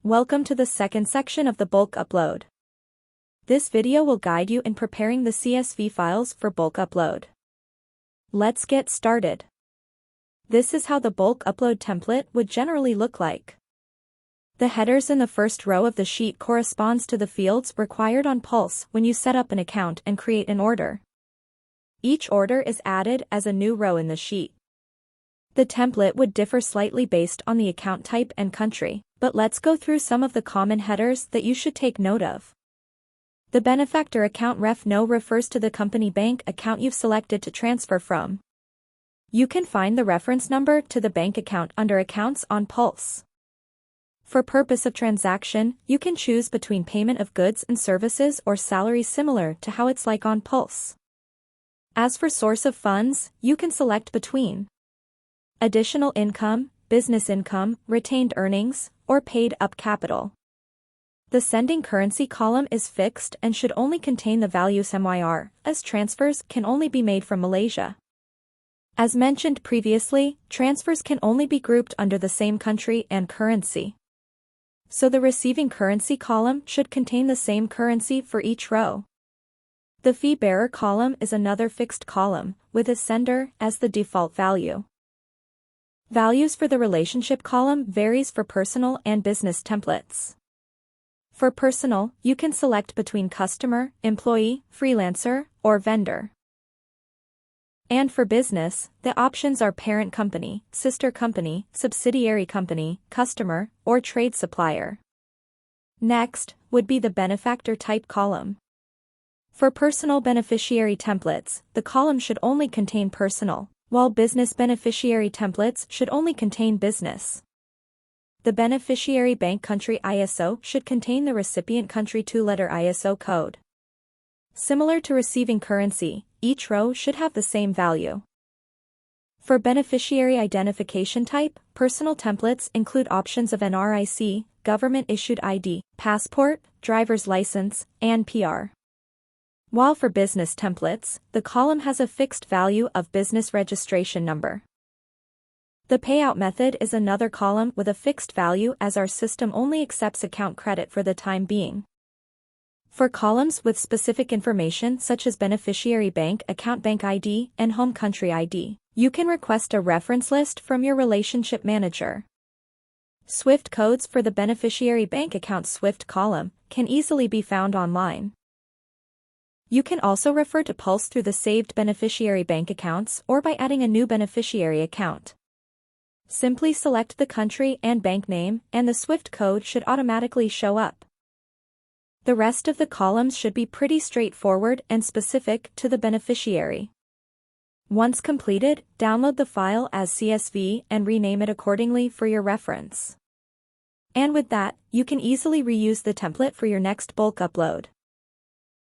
Welcome to the second section of the bulk upload. This video will guide you in preparing the CSV files for bulk upload. Let's get started. This is how the bulk upload template would generally look like. The headers in the first row of the sheet corresponds to the fields required on Pulse when you set up an account and create an order. Each order is added as a new row in the sheet. The template would differ slightly based on the account type and country, but let's go through some of the common headers that you should take note of. The benefactor account no refers to the company bank account you've selected to transfer from. You can find the reference number to the bank account under Accounts on Pulse. For purpose of transaction, you can choose between payment of goods and services or salary similar to how it's like on Pulse. As for source of funds, you can select between additional income, business income, retained earnings, or paid-up capital. The sending currency column is fixed and should only contain the values MYR, as transfers can only be made from Malaysia. As mentioned previously, transfers can only be grouped under the same country and currency. So the receiving currency column should contain the same currency for each row. The fee bearer column is another fixed column, with a sender as the default value. Values for the relationship column varies for personal and business templates. For personal, you can select between customer, employee, freelancer, or vendor. And for business, the options are parent company, sister company, subsidiary company, customer, or trade supplier. Next, would be the benefactor type column. For personal beneficiary templates, the column should only contain personal, while business beneficiary templates should only contain business. The beneficiary bank country ISO should contain the recipient country 2-letter ISO code. Similar to receiving currency, each row should have the same value. For beneficiary identification type, personal templates include options of NRIC, government-issued ID, passport, driver's license, and PR. While for business templates, the column has a fixed value of business registration number. The payout method is another column with a fixed value as our system only accepts account credit for the time being. For columns with specific information such as beneficiary bank account bank ID and home country ID, you can request a reference list from your relationship manager. SWIFT codes for the beneficiary bank account SWIFT column can easily be found online. You can also refer to Pulse through the saved beneficiary bank accounts or by adding a new beneficiary account. Simply select the country and bank name, and the SWIFT code should automatically show up. The rest of the columns should be pretty straightforward and specific to the beneficiary. Once completed, download the file as CSV and rename it accordingly for your reference. And with that, you can easily reuse the template for your next bulk upload.